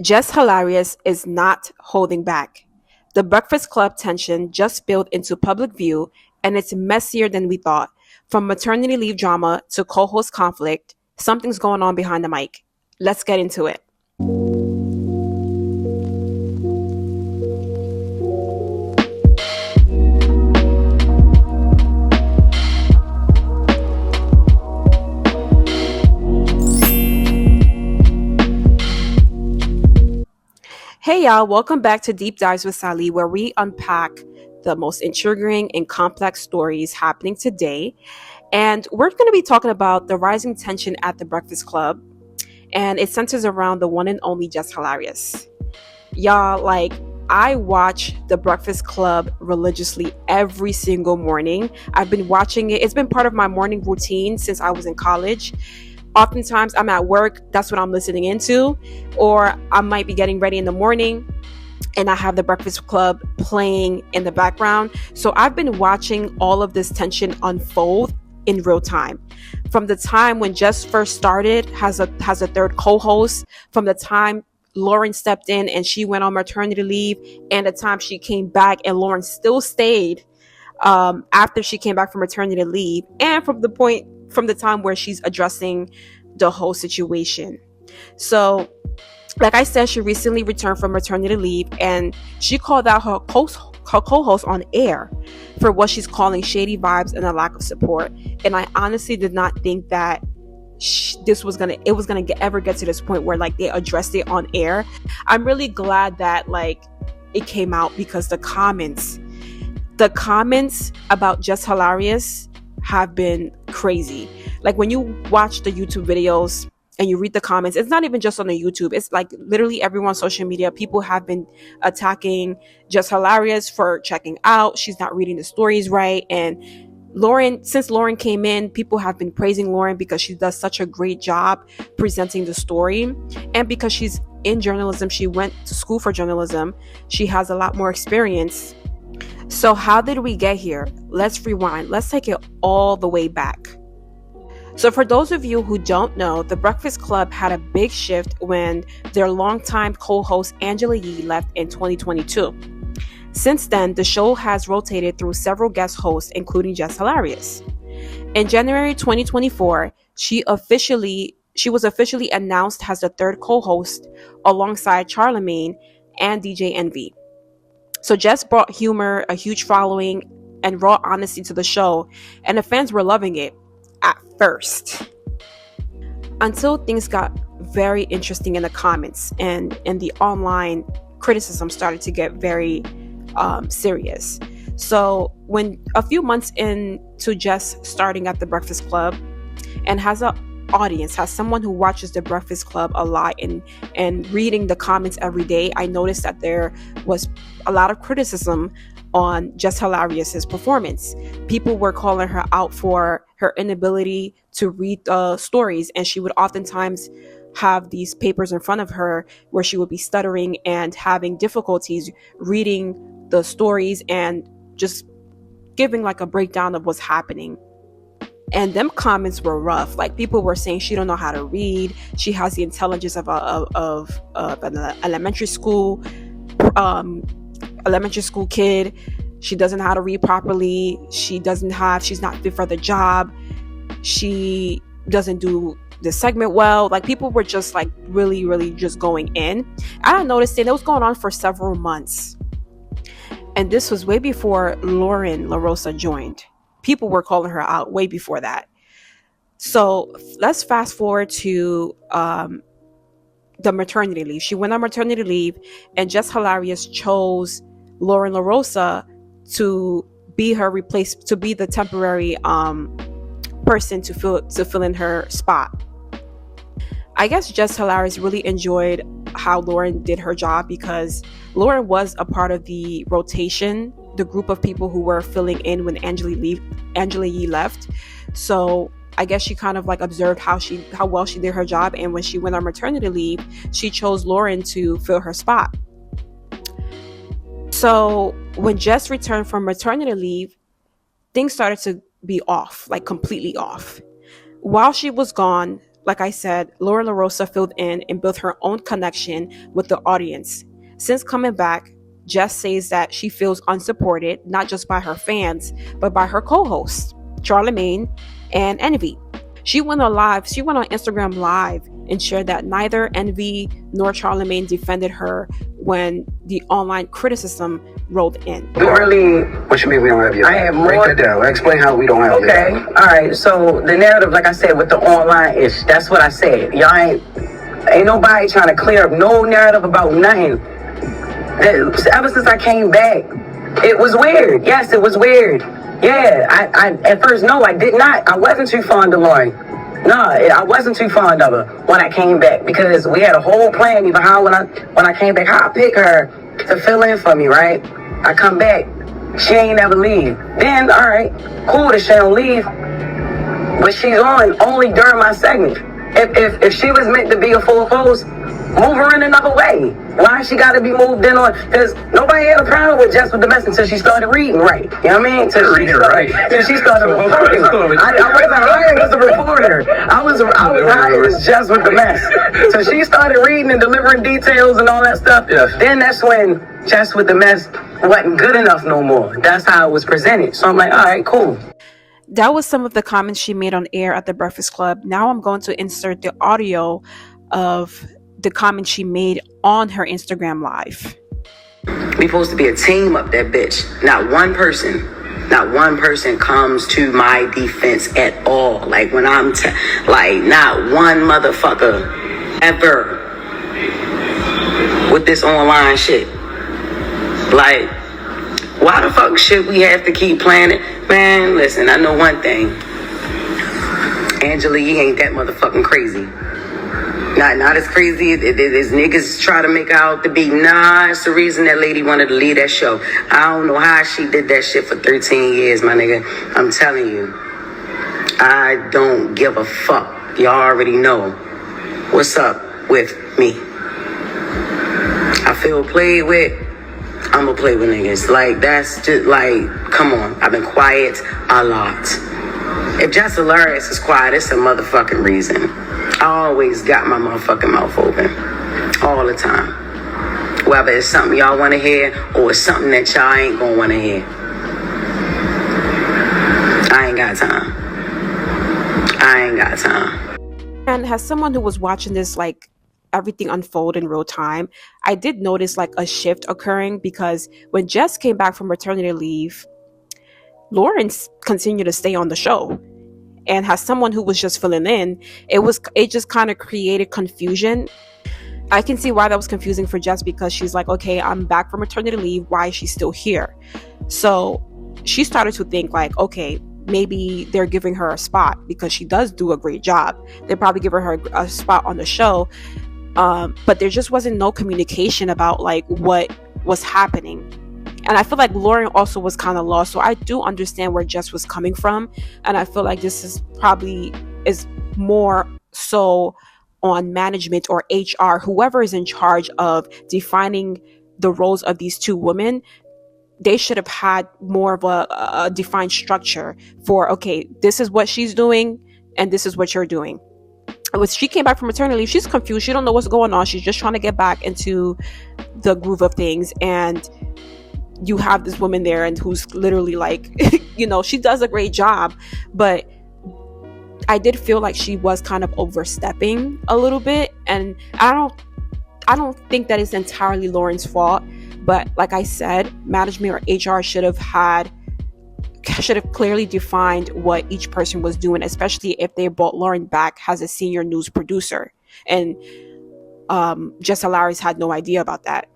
Jess Hilarious is not holding back. The Breakfast Club tension just spilled into public view, and it's messier than we thought. From maternity leave drama to co host conflict, something's going on behind the mic. Let's get into it. Hey y'all, welcome back to Deep Dives with Sali, where we unpack the most intriguing and complex stories happening today. And we're going to be talking about the rising tension at the Breakfast Club, and it centers around the one and only Jess Hilarious. Y'all, I watch the Breakfast Club religiously every single morning. I've been watching it. It's been part of my morning routine since I was in college. Oftentimes I'm at work, that's what I'm listening into, or I might be getting ready in the morning and I have the Breakfast Club playing in the background. So I've been watching all of this tension unfold in real time. From the time when Jess first started, has a third co-host, from the time Lauren stepped in and she went on maternity leave, and the time she came back and Lauren still stayed after she came back from maternity leave, and from the time where she's addressing the whole situation. So, like I said, she recently returned from maternity leave, and she called out her co-host on air for what she's calling shady vibes and a lack of support. And I honestly did not think that it was gonna ever get to this point where they addressed it on air. I'm really glad that it came out, because the comments about Jess Hilarious have been crazy. When you watch the YouTube videos and you read the comments, it's not even just on the YouTube. It's literally everyone on social media. People have been attacking Jess Hilarious for checking out. She's not reading the stories right. And since Lauren came in, people have been praising Lauren because she does such a great job presenting the story. And because she's in journalism, she went to school for journalism. She has a lot more experience. So how did we get here? Let's rewind. Let's take it all the way back. So for those of you who don't know, the Breakfast Club had a big shift when their longtime co-host Angela Yee left in 2022. Since then, the show has rotated through several guest hosts, including Jess Hilarious. In January 2024, she was officially announced as the third co-host alongside Charlemagne and DJ Envy. So Jess brought humor, a huge following, and raw honesty to the show, and the fans were loving it at first. Until things got very interesting in the comments, and the online criticism started to get very serious. So when a few months into Jess starting at the Breakfast Club and has someone who watches the Breakfast Club a lot and reading the comments every day, I noticed that there was a lot of criticism on Jess Hilarious's performance. People were calling her out for her inability to read the stories, and she would oftentimes have these papers in front of her where she would be stuttering and having difficulties reading the stories and just giving a breakdown of what's happening. And them comments were rough. People were saying she don't know how to read. She has the intelligence of an elementary school kid. She doesn't know how to read properly. She's not fit for the job. She doesn't do the segment well. People were just really, really just going in. And I noticed it was going on for several months. And this was way before Lauren LaRosa joined. People were calling her out way before that. So let's fast forward to the maternity leave. She went on maternity leave, and Jess Hilarious chose Lauren LaRosa to be the temporary person to fill in her spot. I guess Jess Hilarious really enjoyed how Lauren did her job, because Lauren was a part of the rotation, the group of people who were filling in when Angela Yee left. So I guess she kind of observed how well she did her job, and when she went on maternity leave, she chose Lauren to fill her spot. So when Jess returned from maternity leave, things started to be off, completely off. While she was gone, like I said, Lauren LaRosa filled in and built her own connection with the audience. Since coming back, Jess says that she feels unsupported, not just by her fans, but by her co-hosts, Charlamagne and Envy. She went on Instagram Live and shared that neither Envy nor Charlamagne defended her when the online criticism rolled in. We really... What you mean we don't have your... I have more... Break that down. Explain how we don't have your... Okay, all right. So the narrative, like I said, with the online ish, that's what I said. Y'all ain't nobody trying to clear up no narrative about nothing. Ever since I came back, it was weird. Yes, it was weird. Yeah, I at first, no, I did not. I wasn't too fond of Lauren. No, I wasn't too fond of her when I came back, because we had a whole plan, even how when I came back, how I pick her to fill in for me, right? I come back, she ain't never leave. Then, all right, cool that she don't leave, but she's on only during my segment. If she was meant to be a full host, move her in another way. Why she got to be moved in on? Because nobody had a problem with Jess with the mess until she started reading right. You know what I mean? Till she started reporting. I wasn't hired as a reporter. I was hired as Jess with the mess. So she started reading and delivering details and all that stuff. Yes. Then that's when Jess with the mess wasn't good enough no more. That's how it was presented. So I'm like, all right, cool. That was some of the comments she made on air at the Breakfast Club. Now I'm going to insert the audio of the comments she made on her Instagram Live. We supposed to be a team up that bitch. Not one person comes to my defense at all. Like when I'm like, not one motherfucker ever with this online shit. Like, why the fuck should we have to keep playing it? Man, listen, I know one thing. Angela Yee ain't that motherfucking crazy. Not as crazy as niggas try to make out to be. Nah, it's the reason that lady wanted to leave that show. I don't know how she did that shit for 13 years, my nigga. I'm telling you. I don't give a fuck. Y'all already know what's up with me. I feel played with. I'ma play with niggas. Like, that's just like, come on. I've been quiet a lot. If Jess Hilarious is quiet, it's a motherfucking reason. I always got my motherfucking mouth open. All the time. Whether it's something y'all want to hear or it's something that y'all ain't gonna want to hear. I ain't got time. And as someone who was watching this, like, everything unfold in real time, I did notice like a shift occurring, because when Jess came back from maternity leave, Lauren continued to stay on the show. And as someone who was just filling in, it just kind of created confusion. I can see why that was confusing for Jess, because she's like, okay, I'm back from maternity leave. Why is she still here? So she started to think like, okay, maybe they're giving her a spot because she does do a great job. They're probably giving her a spot on the show. But there just wasn't no communication about like what was happening. And I feel like Lauren also was kind of lost. So I do understand where Jess was coming from. And I feel like this is probably more so on management or HR, whoever is in charge of defining the roles of these two women. They should have had more of a defined structure for, okay, this is what she's doing and this is what you're doing. When she came back from maternity leave, she's confused. She don't know what's going on. She's just trying to get back into the groove of things. And you have this woman there and who's literally like, she does a great job. But I did feel like she was kind of overstepping a little bit. And I don't think that it's entirely Lauren's fault. But like I said, management or HR should have clearly defined what each person was doing, especially if they brought Lauren back as a senior news producer. And Jess Hilarious had no idea about that.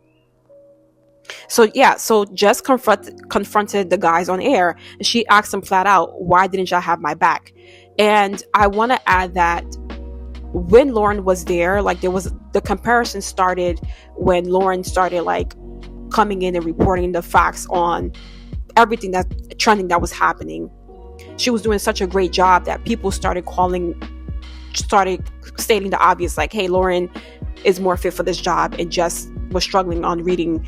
So Jess confronted the guys on air, and she asked them flat out, why didn't y'all have my back? And I want to add that when Lauren was there, like the comparison started when Lauren started like coming in and reporting the facts on everything that's trending that was happening. She was doing such a great job that people started stating the obvious, like, hey, Lauren is more fit for this job, and Jess was struggling on reading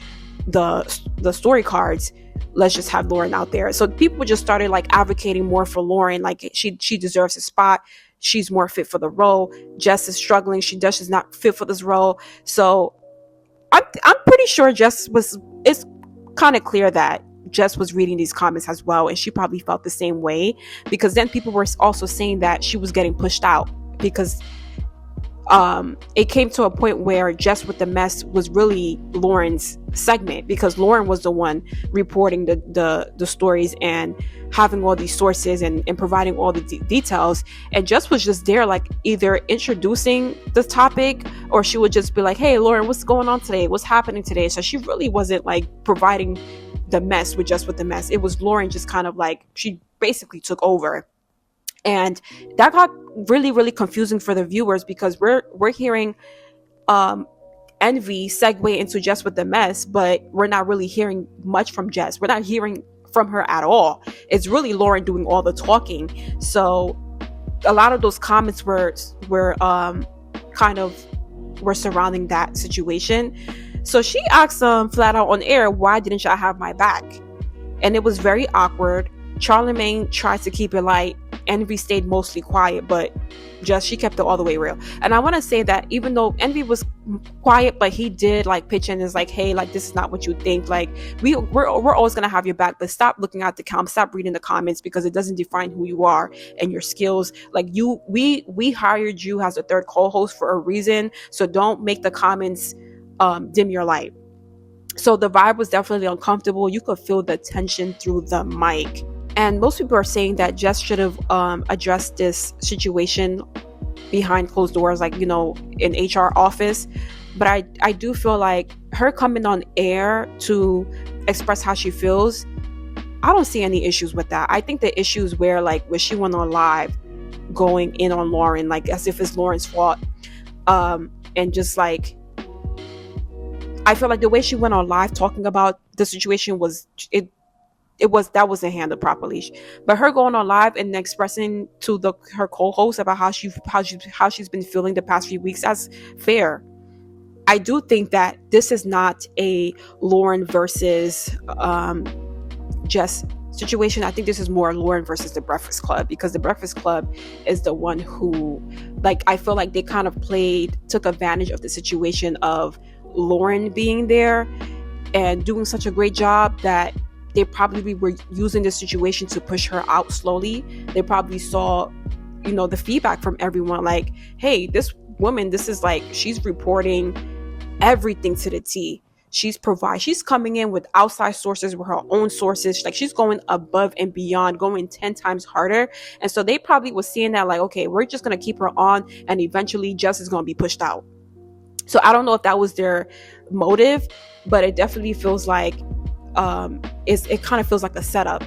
the story cards. Let's just have Lauren out there. So people just started like advocating more for Lauren, like she deserves a spot. she's more fit for the role. Jess is struggling. Jess is not fit for this role. So I'm pretty sure it's kind of clear that Jess was reading these comments as well, and she probably felt the same way, because then people were also saying that she was getting pushed out, because it came to a point where Jess with the Mess was really Lauren's segment, because Lauren was the one reporting the stories and having all these sources and providing all the details, and Jess was just there, like, either introducing the topic, or she would just be like, hey Lauren, what's going on today, what's happening today. So she really wasn't like providing the mess with Jess with the Mess. It was Lauren just kind of like, she basically took over. And that got really, really confusing for the viewers, because we're hearing Envy segue into Jess with the Mess, but we're not really hearing much from Jess. We're not hearing from her at all. It's really Lauren doing all the talking. So a lot of those comments were surrounding that situation. So she asked flat out on air, why didn't y'all have my back? And it was very awkward. Charlemagne tried to keep it light. Envy stayed mostly quiet, but she kept it all the way real. And I want to say that even though Envy was quiet, but he did like pitch in, is like, hey, like, this is not what you think. Like, we're always gonna have your back, but stop looking at the comments, stop reading the comments, because it doesn't define who you are and your skills. Like, we hired you as a third co-host for a reason, so don't make the comments dim your light. So the vibe was definitely uncomfortable. You could feel the tension through the mic. And most people are saying that Jess should have addressed this situation behind closed doors, like, in HR office. But I do feel like her coming on air to express how she feels, I don't see any issues with that. I think the issues where, like, when she went on live going in on Lauren, like as if it's Lauren's fault, and just like, I feel like the way she went on live talking about the situation that wasn't handled properly. But her going on live and expressing to her co-host about how she's been feeling the past few weeks, that's fair. I do think that this is not a Lauren versus Jess situation. I think this is more Lauren versus the Breakfast Club, because the Breakfast Club is the one who, like, I feel like they kind of took advantage of the situation of Lauren being there and doing such a great job that they probably were using this situation to push her out slowly. They probably saw, the feedback from everyone, like, hey, this woman, this is like, she's reporting everything to the T. She's coming in with outside sources, with her own sources. Like, she's going above and beyond, going 10 times harder. And so they probably was seeing that, like, okay, we're just going to keep her on, and eventually Jess is going to be pushed out. So I don't know if that was their motive, but it definitely feels like it kind of feels like a setup.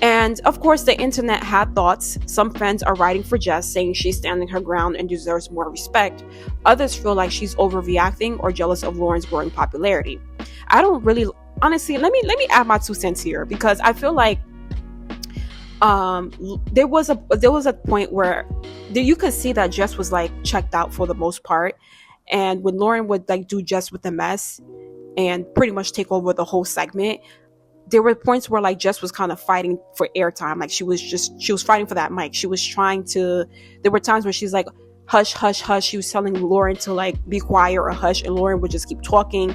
And of course, the internet had thoughts. Some fans are writing for Jess, saying she's standing her ground and deserves more respect. Others feel like she's overreacting or jealous of Lauren's growing popularity. I don't really, honestly, let me add my 2 cents here, because I feel like there was a point where you could see that Jess was like checked out for the most part, and when Lauren would like do Jess with the Mess and pretty much take over the whole segment, there were points where like Jess was kind of fighting for airtime. Like, she was fighting for that mic. There were times where she's like, hush, hush, hush. She was telling Lauren to like be quiet or hush, and Lauren would just keep talking,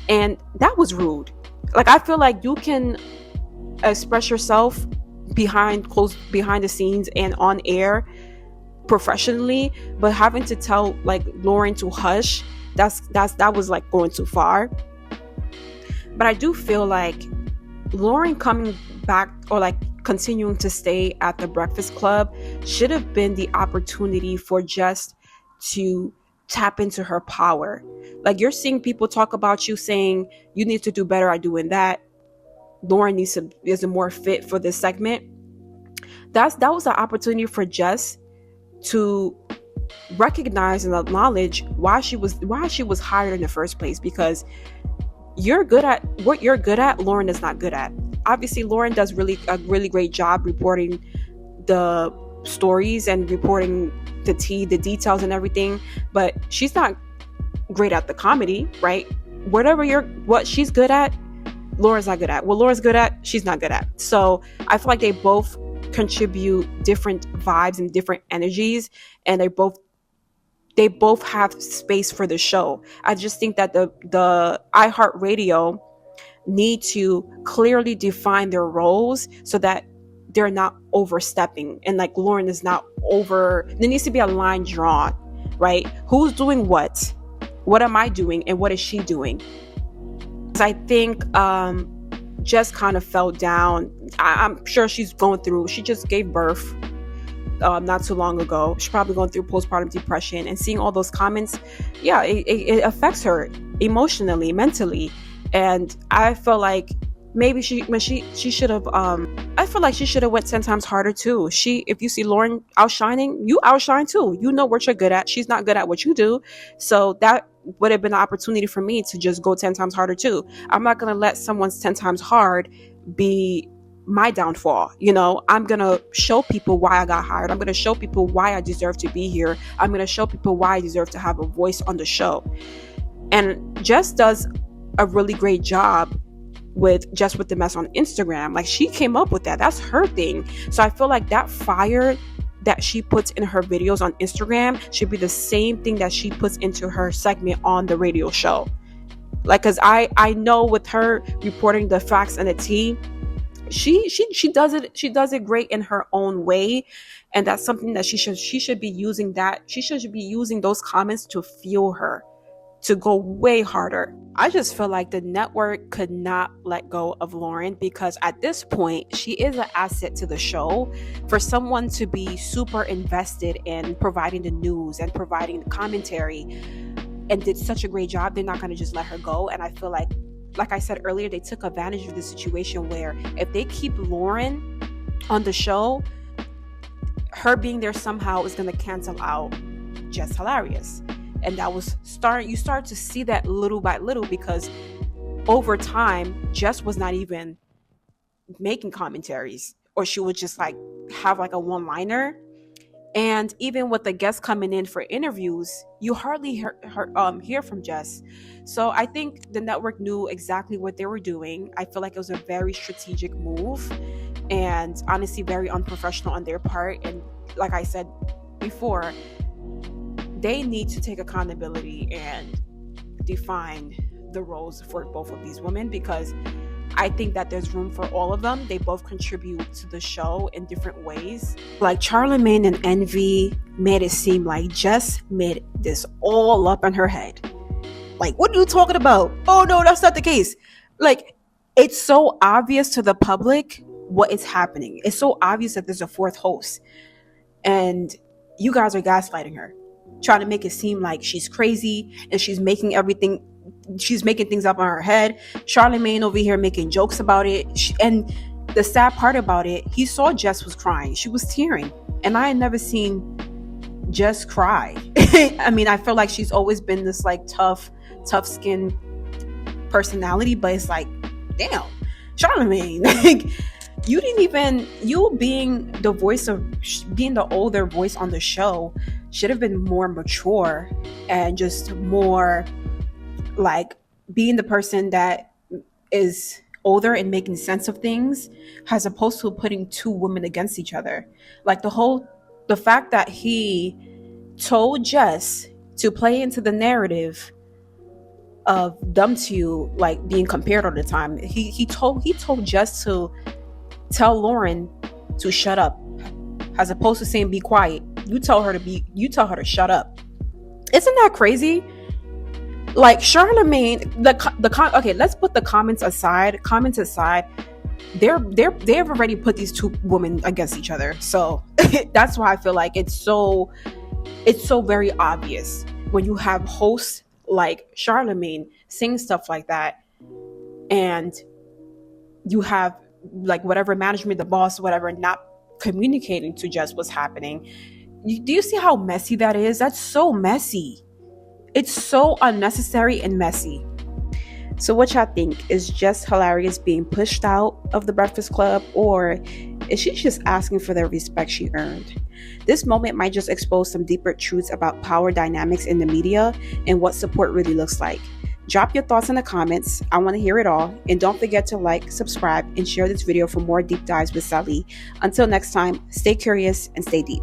and that was rude. Like, I feel like you can express yourself behind the scenes and on air professionally, but having to tell like Lauren to hush, that was like going too far. But I do feel like Lauren coming back, or like continuing to stay at the Breakfast Club, should have been the opportunity for Jess to tap into her power. Like, you're seeing people talk about you, saying you need to do better at doing that. Lauren is more fit for this segment. That was an opportunity for Jess to recognize and acknowledge why she was hired in the first place, because you're good at what you're good at, Lauren is not good at. Obviously, Lauren does a really great job reporting the stories and reporting the details and everything, but she's not great at the comedy, right? What she's good at, Lauren's not good at. What Lauren's good at, she's not good at. So I feel like they both contribute different vibes and different energies, and they both have space for the show. I just think that the iHeartRadio need to clearly define their roles so that they're not overstepping, and like Lauren is not over. There needs to be a line drawn, right? Who's doing what? What am I doing, and what is she doing? I think Jess kind of fell down. I'm sure she's going through. She just gave birth not too long ago. She's probably going through postpartum depression, and seeing all those comments, yeah, it affects her emotionally, mentally. And I feel like maybe she should have. I feel like she should have went 10 times harder too. If you see Lauren outshining, you outshine too. You know what you're good at. She's not good at what you do, so that would have been an opportunity for me to just go 10 times harder too. I'm not gonna let someone's 10 times hard be my downfall. I'm gonna show people why I got hired. I'm gonna show people why I deserve to be here. I'm gonna show people why I deserve to have a voice on the show. And Jess does a really great job with the mess on Instagram. Like, she came up with that. That's her thing. So I feel like that fire that she puts in her videos on Instagram should be the same thing that she puts into her segment on the radio show. Like, cause I know with her reporting the facts and the tea, she does it great in her own way. And that's something that she should be using those comments to fuel her to go way harder. I just feel like the network could not let go of Lauren, because at this point, she is an asset to the show. For someone to be super invested in providing the news and providing the commentary and did such a great job, they're not going to just let her go. And I feel like I said earlier, they took advantage of the situation where if they keep Lauren on the show, her being there somehow is going to cancel out Jess Hilarious. And that was you start to see that little by little, because over time, Jess was not even making commentaries, or she would just like have like a one-liner. And even with the guests coming in for interviews, you hardly hear from Jess. So I think the network knew exactly what they were doing. I feel like it was a very strategic move, and honestly very unprofessional on their part. And like I said before, they need to take accountability and define the roles for both of these women, because I think that there's room for all of them. They both contribute to the show in different ways. Like, Charlamagne and Envy made it seem like Jess made this all up in her head. Like, what are you talking about? Oh no, that's not the case. Like, it's so obvious to the public what is happening. It's so obvious that there's a fourth host, and you guys are gaslighting her, trying to make it seem like she's crazy and she's making things up on her head. Charlamagne over here making jokes about it. And the sad part about it, he saw Jess was crying. She was tearing. And I had never seen Jess cry. I mean, I feel like she's always been this like tough skin personality, but it's like, damn, Charlamagne, like, you being the older voice on the show should have been more mature and just more like being the person that is older and making sense of things, as opposed to putting two women against each other. Like, the fact that he told Jess to play into the narrative of them two like being compared all the time. He told Jess to tell Lauren to shut up, as opposed to saying be quiet. You tell her to shut up. Isn't that crazy? Like, Charlamagne, okay, let's put the comments aside. They've already put these two women against each other. So that's why I feel like it's so very obvious when you have hosts like Charlamagne saying stuff like that, and you have like whatever management, the boss, whatever, not communicating to Jess what's happening. Do you see how messy that is? That's so messy. It's so unnecessary and messy. So what y'all think? Is Jess Hilarious being pushed out of the Breakfast Club, or is she just asking for the respect she earned? This moment might just expose some deeper truths about power dynamics in the media and what support really looks like. Drop your thoughts in the comments. I want to hear it all. And don't forget to like, subscribe, and share this video for more deep dives with Sali. Until next time, stay curious and stay deep.